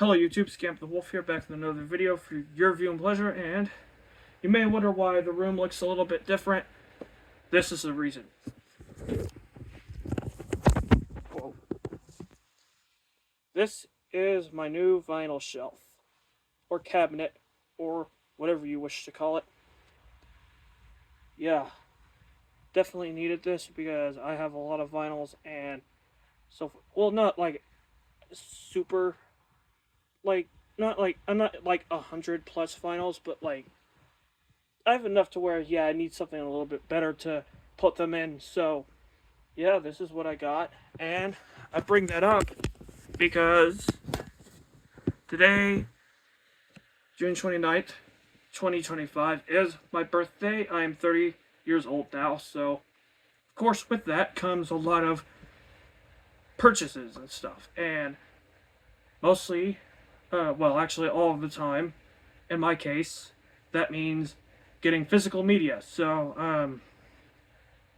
Hello YouTube, Scamp the Wolf here, back with another video for your viewing pleasure, and you may wonder why the room looks a little bit different. This is the reason. Whoa. This is my new vinyl shelf, or cabinet, or whatever you wish to call it. Yeah, definitely needed this because I have a lot of vinyls and so, well, not like super, like, not like, I'm not like 100 plus vinyls, but like, I have enough to where, yeah, I need something a little bit better to put them in. So, yeah, this is what I got. And I bring that up because today, June 29th, 2025, is my birthday. I am 30 years old now. So, of course, with that comes a lot of purchases and stuff. And mostly, well, actually, all of the time, in my case, that means getting physical media. So,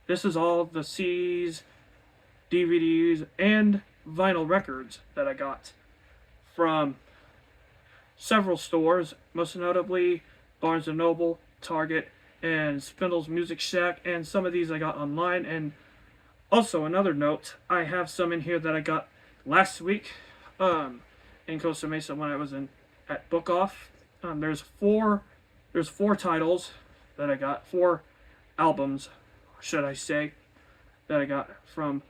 this is all the CDs, DVDs, and vinyl records that I got from several stores, most notably Barnes & Noble, Target, and Spindle's Music Shack, and some of these I got online. And also, another note, I have some in here that I got last week in Costa Mesa when I was at Book Off. There's four titles that I got, 4 albums, should I say, that I got from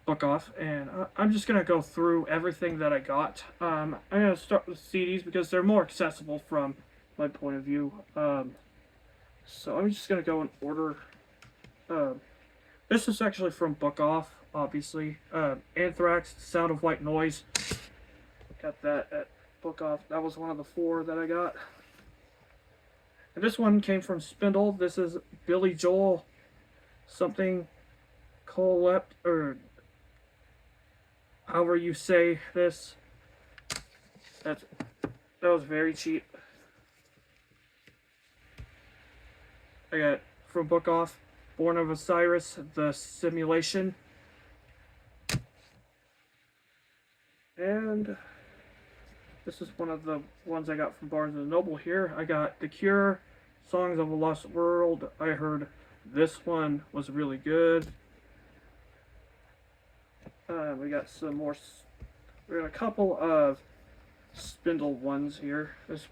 Book Off, and I'm just gonna go through everything that I got. I'm gonna start with CDs because they're more accessible from my point of view. So I'm just gonna go in order. This is actually from Book Off, obviously. Anthrax, Sound of White Noise. Got that at Book Off. That was one of the 4 that I got. And this one came from Spindle. This is Billy Joel something Collect, or however you say this. That was very cheap. I got from Book Off, Born of Osiris, The Simulation. And this is one of the ones I got from Barnes & Noble here. I got The Cure, Songs of a Lost World. I heard this one was really good. We got some more. We got a couple of Spindle ones here. This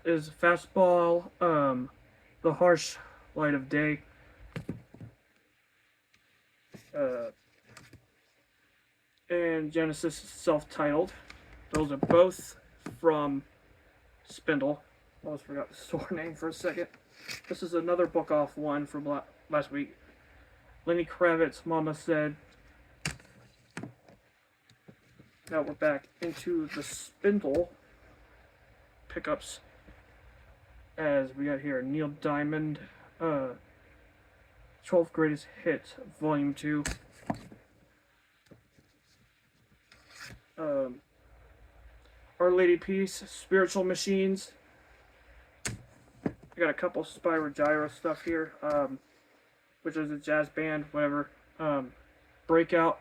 is Fastball, The Harsh Light of Day. And Genesis self-titled. Those are both from Spindle. I almost forgot the store name for a second. This is another Book Off one from last week. Lenny Kravitz, Mama Said. Now we're back into the Spindle pickups. As we got here, Neil Diamond, 12 Greatest Hits, Volume 2. Our Lady Peace, Spiritual Machines. I got a couple Spyro Gyra stuff here, which is a jazz band, whatever. Breakout.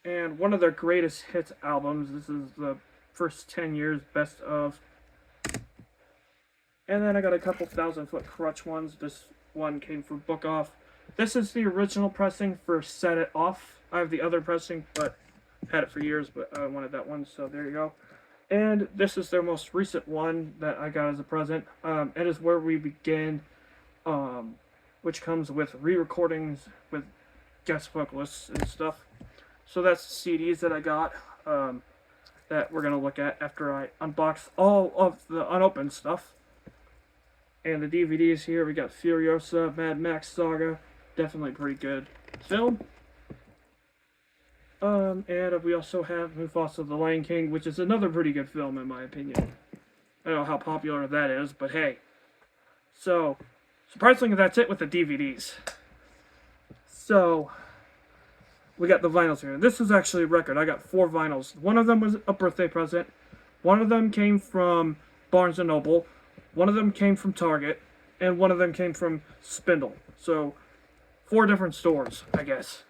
And one of their greatest hits albums. This is the first 10 years best of. And then I got a couple 1,000-Foot Crutch ones. This one came from Book Off. This is the original pressing for Set It Off. I have the other pressing, but had it for years, but I wanted that one, so there you go. And this is their most recent one that I got as a present. It is Where We Begin, which comes with re-recordings with guest vocalists and stuff. So that's the CDs that I got that we're going to look at after I unbox all of the unopened stuff. And the DVDs here, we got Furiosa, Mad Max Saga, definitely pretty good film. And we also have Mufasa the Lion King, which is another pretty good film in my opinion. I don't know how popular that is, but hey. So, surprisingly, that's it with the DVDs. So, we got the vinyls here. This is actually a record. I got 4 vinyls. One of them was a birthday present. One of them came from Barnes & Noble. One of them came from Target. And one of them came from Spindle. So, 4 different stores, I guess.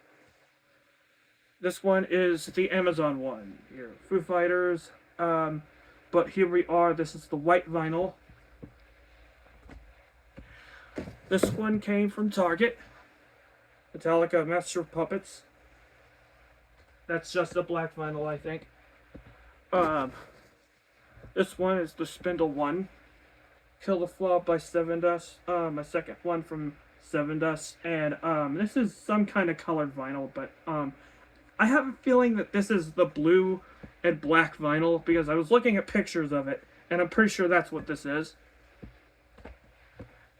This one is the Amazon one. Here, Foo Fighters. But here we are. This is the white vinyl. This one came from Target. Metallica, Master of Puppets. That's just a black vinyl, I think. This one is the Spindle one. Kill the Flaw by Sevendust. My second one from Sevendust. And this is some kind of colored vinyl, but I have a feeling that this is the blue and black vinyl because I was looking at pictures of it, and I'm pretty sure that's what this is.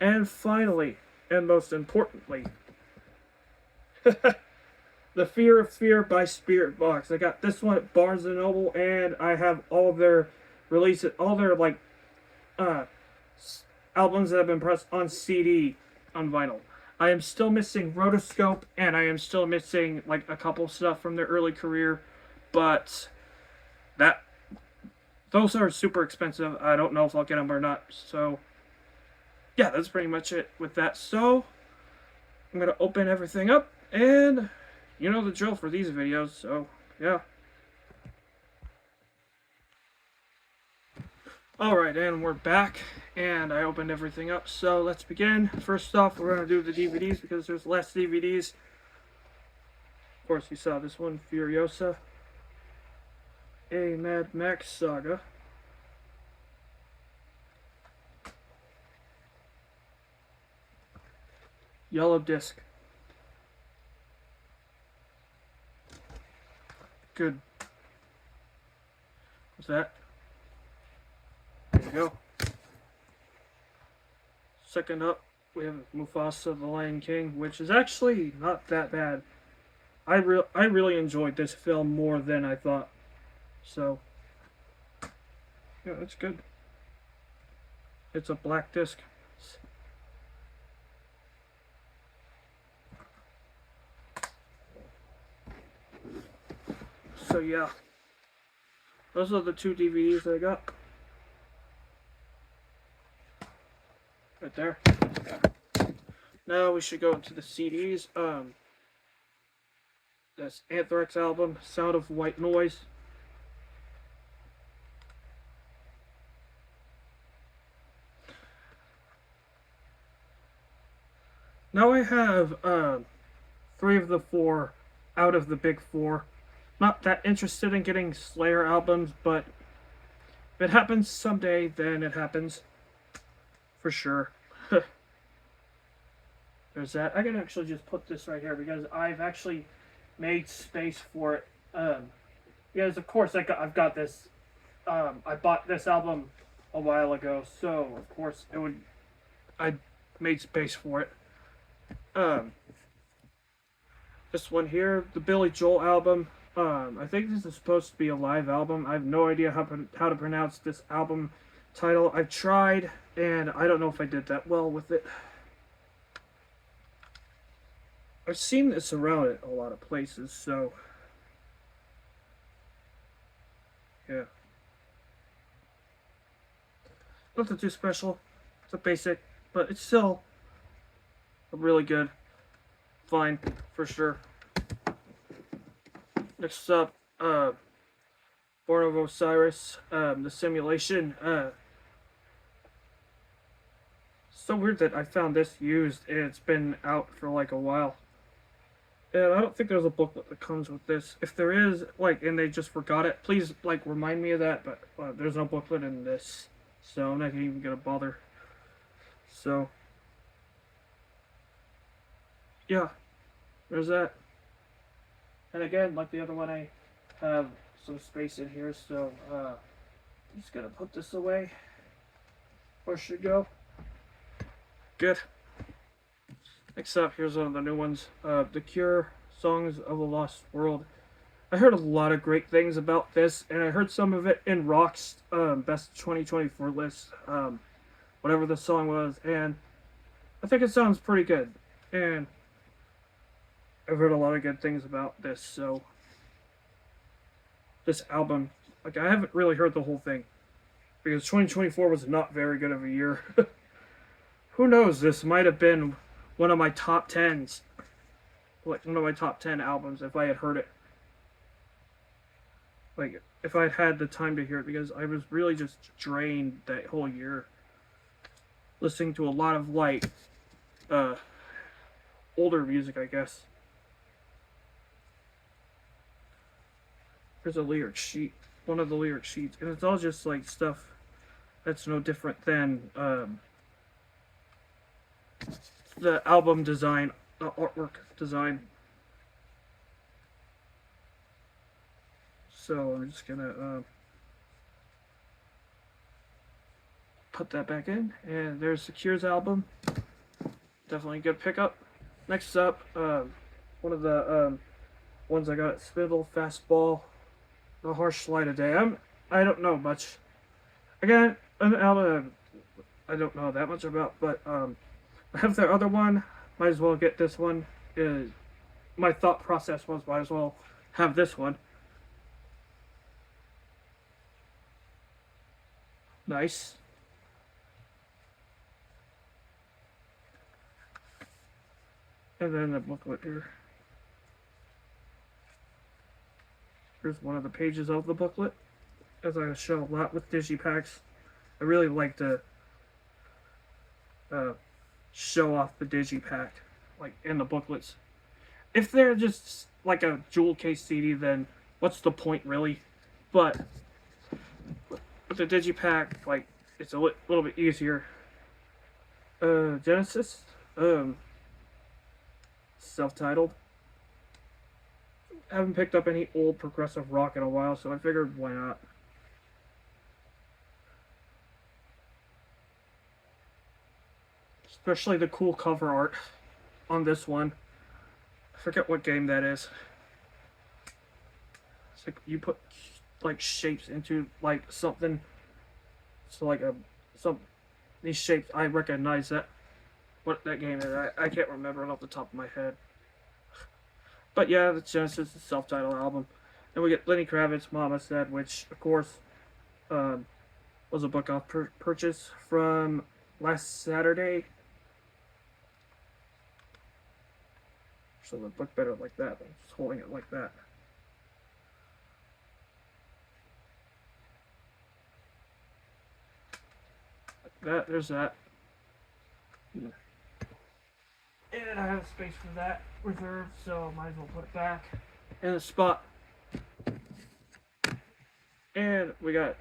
And finally, and most importantly, The Fear of Fear by Spiritbox. I got this one at Barnes & Noble, and I have all their releases, all their, like, albums that have been pressed on CD on vinyl. I am still missing Rotoscope, and I am still missing, like, a couple stuff from their early career, but those are super expensive. I don't know if I'll get them or not, so yeah, that's pretty much it with that. So I'm gonna open everything up, and you know the drill for these videos, so yeah. Alright, and we're back, and I opened everything up, so let's begin. First off, we're gonna do the DVDs because there's less DVDs. Of course, you saw this one, Furiosa, a Mad Max Saga, Yellow Disc. Good. What's that? There you go. Second up, we have Mufasa the Lion King, which is actually not that bad. I really enjoyed this film more than I thought. So, yeah, it's good. It's a black disc. So yeah, those are the two DVDs I got. Right there. Now we should go into the CDs. That's Anthrax album, Sound of White Noise. Now I have 3 of the 4 out of the big 4. Not that interested in getting Slayer albums, but if it happens someday, then it happens. For sure. There's that. I can actually just put this right here because I've actually made space for it. Because of course I've got this. I bought this album a while ago, so of course I made space for it. This one here, the Billy Joel album. I think this is supposed to be a live album. I have no idea how to pronounce this album title. I've tried, and I don't know if I did that well with it. I've seen this around at a lot of places, so yeah. Nothing too special. It's a basic, but it's still a really good. Fine, for sure. Next up, Born of Osiris, the Simulation. So weird that I found this used and it's been out for like a while. And I don't think there's a booklet that comes with this. If there is, like, and they just forgot it, please, like, remind me of that. But there's no booklet in this, so I'm not even gonna bother. So, yeah, there's that. And again, like the other one, I have some space in here, so I'm just gonna put this away. Where should it go? Good. Next up, here's one of the new ones. The Cure, Songs of a Lost World. I heard a lot of great things about this, and I heard some of it in Rock's Best 2024 list, whatever the song was, and I think it sounds pretty good. And I've heard a lot of good things about this, so this album, like, I haven't really heard the whole thing because 2024 was not very good of a year. Who knows, this might have been one of my top 10s, like one of my top 10 albums if I had heard it. Like, if I'd had the time to hear it, because I was really just drained that whole year listening to a lot of, like, uh, older music, I guess. There's a lyric sheet, one of the lyric sheets, and it's all just, like, stuff that's no different than, the album design, the artwork design. So I'm just gonna put that back in, and there's the Cure's album. Definitely a good pickup. Next up, one of the ones I got at Spindle, Fastball, The Harsh Light of Day. I don't know much. Again, an album I don't know that much about, but I have their other one. Might as well get this one. My thought process was might as well have this one. Nice. And then the booklet here. Here's one of the pages of the booklet. As I show a lot with digipacks, I really like to show off the digipack, like in the booklets. If they're just like a jewel case CD, then what's the point really? But with the digipack, like it's a little bit easier. Genesis, self-titled. I haven't picked up any old progressive rock in a while, so I figured why not. Especially the cool cover art on this one. I forget what game that is. It's like you put like shapes into like something. So like these shapes, I recognize that what that game is. I can't remember it off the top of my head. But yeah, the Genesis self-titled album. And we get Lenny Kravitz, Mama Said, which of course was a book off purchase from last Saturday. So the book better like that. I'm just holding it like that. Like that. There's that. And I have space for that reserved, so might as well put it back in the spot. And we got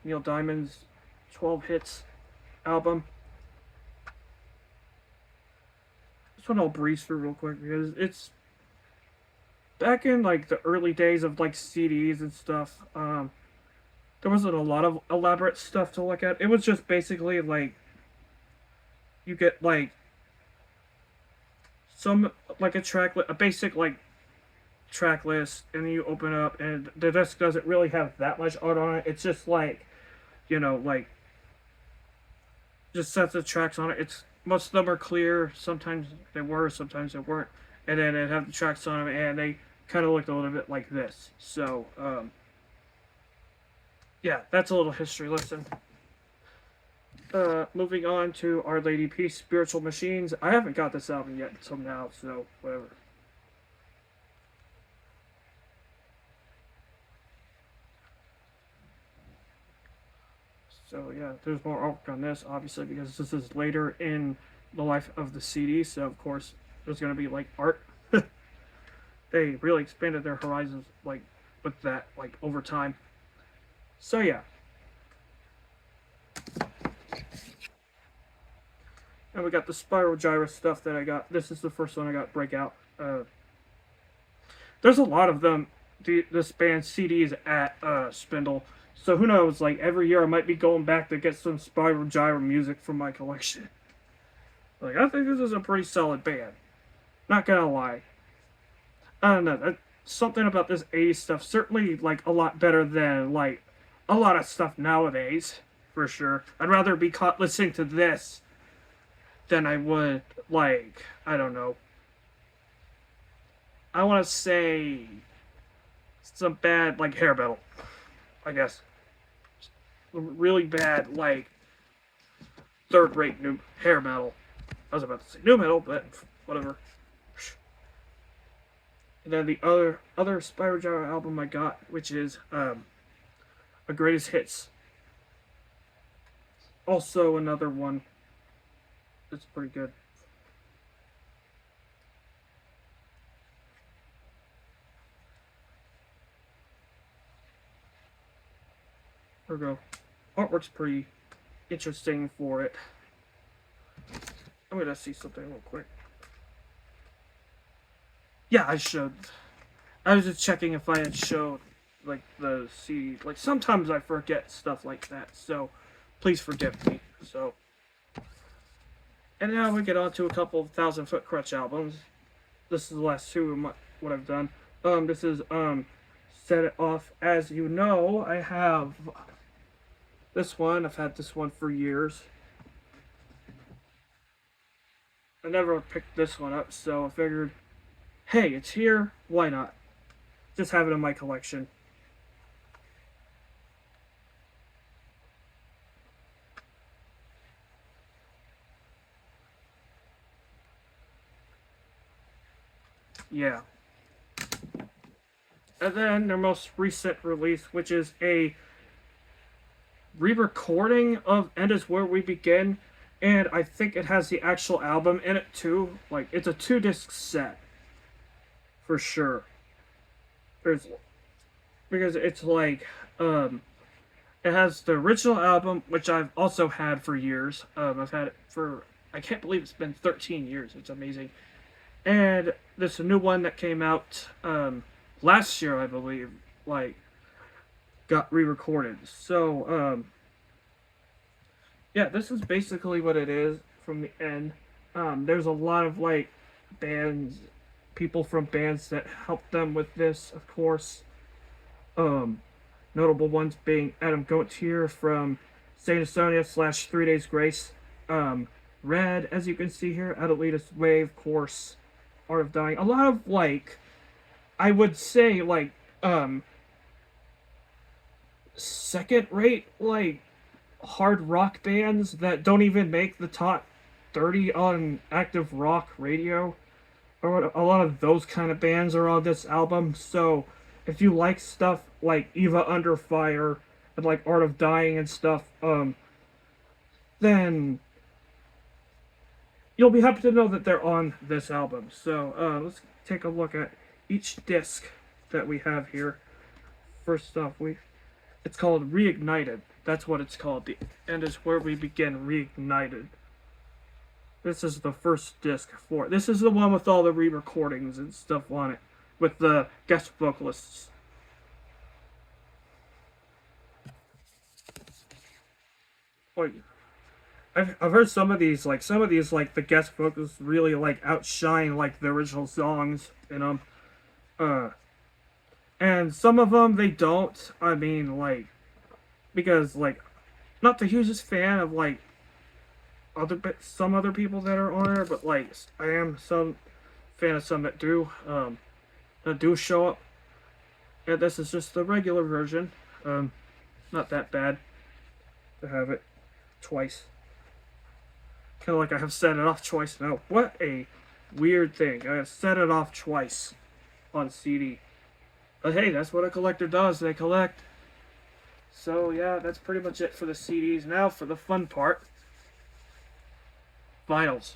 Neil Diamond's 12 Hits album. This one I'll breeze through real quick because it's back in like the early days of like CDs and stuff. There wasn't a lot of elaborate stuff to look at. It was just basically like you get like some like a basic like track list, and then you open up and the disc doesn't really have that much art on it. It's just like, like just sets of tracks on it. It's most of them are clear. Sometimes they were, sometimes they weren't, and then it have the tracks on them, and they kind of looked a little bit like this. So yeah, that's a little history lesson. Moving on to Our Lady Peace, Spiritual Machines. I haven't got this album yet until now, so whatever. So yeah, there's more artwork on this, obviously, because this is later in the life of the CD, so of course there's going to be like art. They really expanded their horizons like with that, like over time. So yeah. And we got the Spiral Gyra stuff that I got. This is the first one I got, Breakout. There's a lot of them, this band's CDs at Spindle. So who knows, like every year I might be going back to get some Spiral Gyra music from my collection. Like, I think this is a pretty solid band. Not gonna lie. I don't know, something about this 80s stuff, certainly like a lot better than like a lot of stuff nowadays, for sure. I'd rather be caught listening to this than I would, like, I don't know. I want to say some bad, like, hair metal, I guess. Really bad, like, third-rate new hair metal. I was about to say new metal, but whatever. And then the other Spyro Gyro album I got, which is a Greatest Hits. Also another one that's pretty good. There we go. Artwork's pretty interesting for it. I'm gonna see something real quick. Yeah, I showed. I was just checking if I had showed like the CD. Like sometimes I forget stuff like that, so please forgive me. So, and now we get on to a couple of 1,000 Foot Krutch albums. This is the last two of what I've done. This is Set It Off. As you know, I have this one. I've had this one for years. I never picked this one up, so I figured, hey, it's here. Why not? Just have it in my collection. Yeah. And then their most recent release, which is a re-recording of "And Is Where We Begin," and I think it has the actual album in it too. Like it's a 2-disc set, for sure. There's because it's like it has the original album, which I've also had for years. I've had it for I can't believe it's been 13 years. It's amazing. And there's a new one that came out last year, I believe. Like got re-recorded. So yeah, this is basically what it is from the end. There's a lot of like bands, people from bands that helped them with this, of course. Um, Notable ones being Adam Goatier from Saint Asonia / 3 Days Grace. Red, as you can see here, Adelita's Wave, of course, Art of Dying. A lot of like, I would say like, second rate like hard rock bands that don't even make the top 30 on active rock radio, or a lot of those kind of bands are on this album. So if you like stuff like Eva Under Fire and like Art of Dying and stuff, then you'll be happy to know that they're on this album. So let's take a look at each disc that we have here. First off, it's called Reignited. That's what it's called. The End Is Where We Begin. Reignited. This is the first disc for it. This is the one with all the re-recordings and stuff on it, with the guest vocalists. Like, I've heard some of these like the guest vocals really like outshine like the original songs in them. And some of them they don't. I mean, like, because like, not the hugest fan of like some other people that are on there, but like I am some fan of some that do show up. And this is just the regular version. Not that bad to have it twice. Kind of like I have set it off twice now. What a weird thing. I have set it off twice on CD. But hey, that's what a collector does. They collect. So yeah, that's pretty much it for the CDs. Now for the fun part. Vinyls.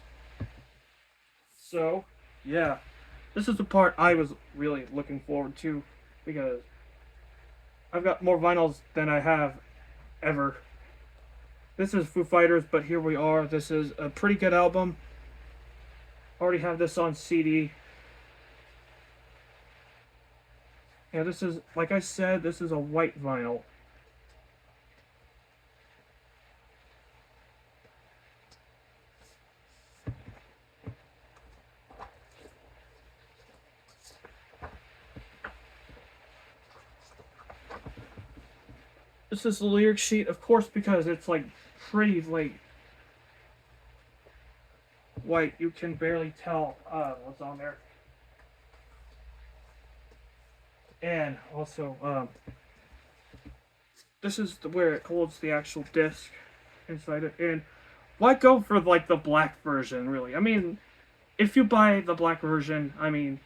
So, yeah. This is the part I was really looking forward to, because I've got more vinyls than I have ever. This is Foo Fighters, but here we are. This is a pretty good album. Already have this on CD. Yeah, this is, like I said, this is a white vinyl. This is the lyric sheet, of course, because it's like pretty like white. You can barely tell what's on there. And also, this is where it holds the actual disc inside it. And why go for like the black version, really? I mean, if you buy the black version, I mean,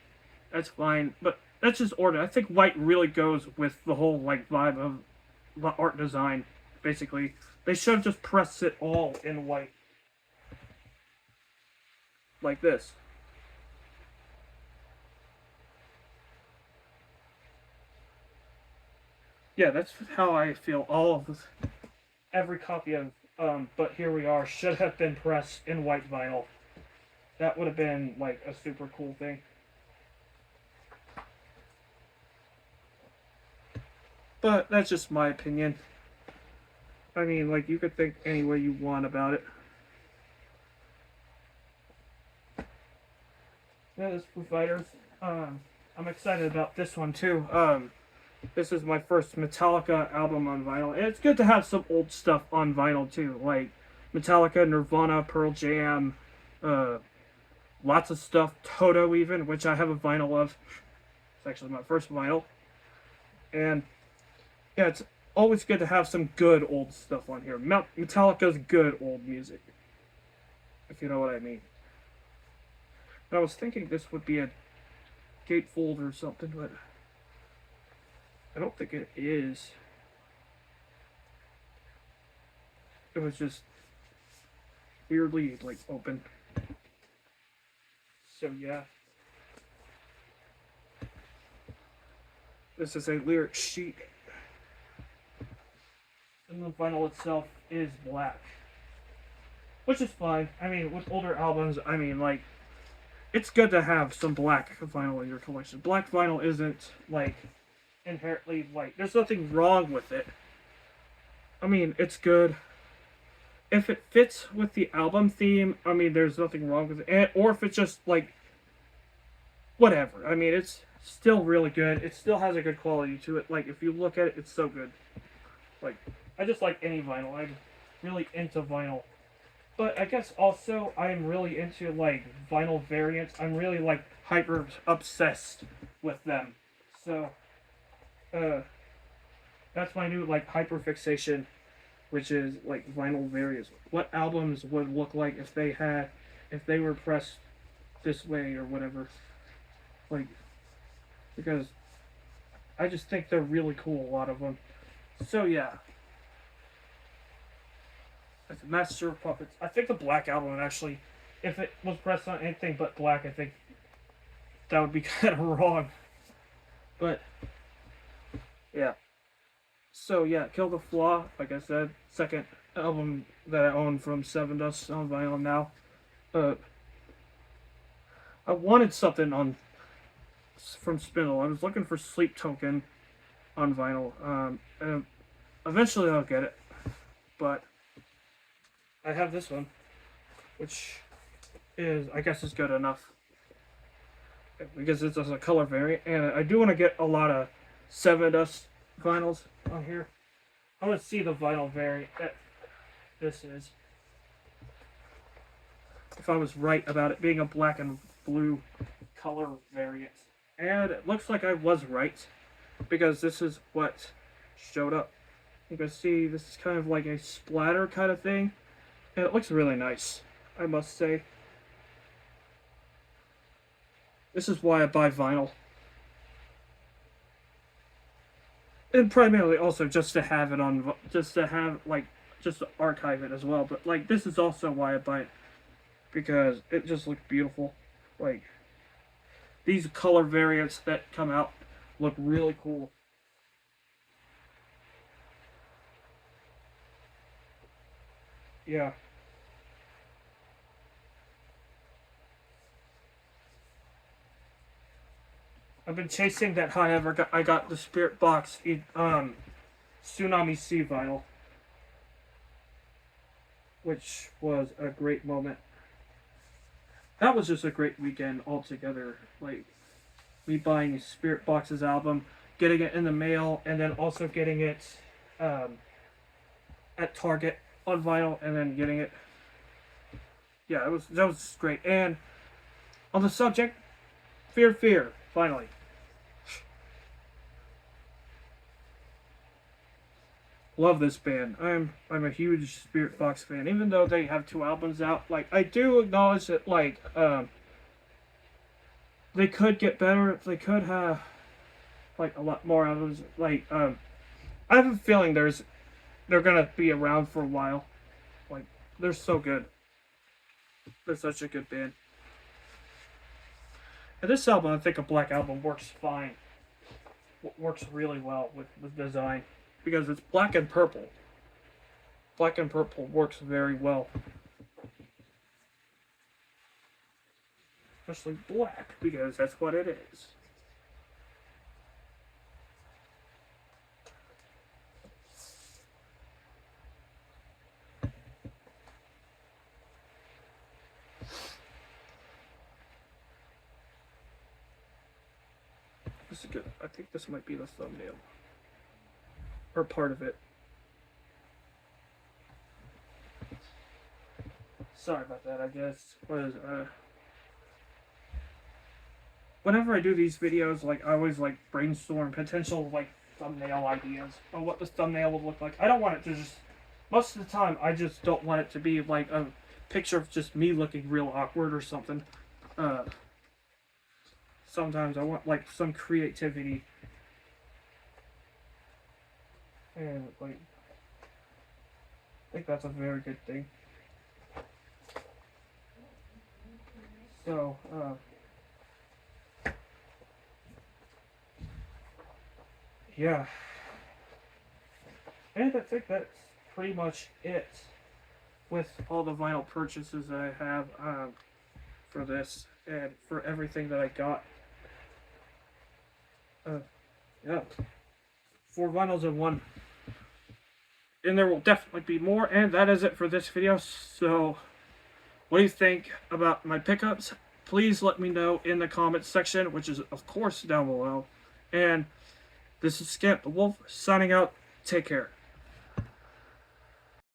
That's fine, but that's just order. I think white really goes with the whole like vibe of the art design. Basically, they should have just pressed it all in white, like this. Yeah, that's how I feel. All of this, every copy of But Here We Are should have been pressed in white vinyl. That would have been like a super cool thing. But that's just my opinion. I mean, like, you could think any way you want about it. Yeah, this Foo Fighters. I'm excited about this one too. This is my first Metallica album on vinyl, and it's good to have some old stuff on vinyl too, like Metallica, Nirvana, Pearl Jam, uh, lots of stuff. Toto, even, which I have a vinyl of. It's actually my first vinyl, and yeah, it's always good to have some good old stuff on here. Metallica's good old music, if you know what I mean. And I was thinking this would be a gatefold or something, but I don't think it is. It was just weirdly like open. So yeah. This is a lyric sheet. And the vinyl itself is black. Which is fine. I mean, with older albums, I mean, like, it's good to have some black vinyl in your collection. Black vinyl isn't, like, inherently, like, there's nothing wrong with it. I mean, it's good. If it fits with the album theme, I mean, there's nothing wrong with it. Or if it's just, like, whatever. I mean, it's still really good. It still has a good quality to it. Like, if you look at it, it's so good. Like, I just like any vinyl. I'm really into vinyl. But I guess also I'm really into, like, vinyl variants. I'm really, like, hyper obsessed with them. So, that's my new, like, hyper fixation, which is, like, vinyl variants. What albums would look like if they were pressed this way or whatever. Like, because I just think they're really cool, a lot of them. So, yeah. Master of Puppets. I think the Black Album, actually, if it was pressed on anything but black, I think that would be kind of wrong. But, yeah. So, yeah, Kill the Flaw, like I said, second album that I own from Sevendust on vinyl now. I wanted something from Spindle. I was looking for Sleep Token on vinyl. And eventually I'll get it. But I have this one, which is, I guess, is good enough because it's a color variant, and I do want to get a lot of Sevendust vinyls on here. I want to see the vinyl variant that this is. If I was right about it being a black and blue color variant, and it looks like I was right because this is what showed up. You can see this is kind of like a splatter kind of thing. And it looks really nice, I must say. This is why I buy vinyl. And primarily also just to have it on, just to archive it as well. But, like, this is also why I buy it. Because it just looks beautiful. Like, these color variants that come out look really cool. Yeah. I've been chasing that high ever. I got the Spirit Box Tsunami Sea vinyl, which was a great moment. That was just a great weekend altogether. Like, me buying Spirit Box's album, getting it in the mail, and then also getting it at Target on vinyl, and then getting it. Yeah, that was great. And on the subject, Fear Fear, finally. Love this band. I'm a huge Spirit Box fan, even though they have 2 albums out. Like, I do acknowledge that, like, they could get better. They could have like a lot more albums. Like I have a feeling they're gonna be around for a while. Like they're so good. They're such a good band. And this album, I think a Black Album works fine. Works really well with design because it's black and purple. Black and purple works very well, especially black because that's what it is. This is good. I think this might be the thumbnail or part of it. Sorry about that. I guess was whenever I do these videos, like I always like brainstorm potential like thumbnail ideas or what the thumbnail would look like. I don't want it to just most of the time I just don't want it to be like a picture of just me looking real awkward or something. Uh Sometimes I want like some creativity and like I think that's a very good thing. So, yeah. And I think that's pretty much it with all the vinyl purchases that I have for this and for everything that I got. Yeah. 4 vinyls in one. And there will definitely be more, and that is it for this video. So, what do you think about my pickups? Please let me know in the comments section, which is, of course, down below. And this is Scamp the Wolf, signing out. Take care.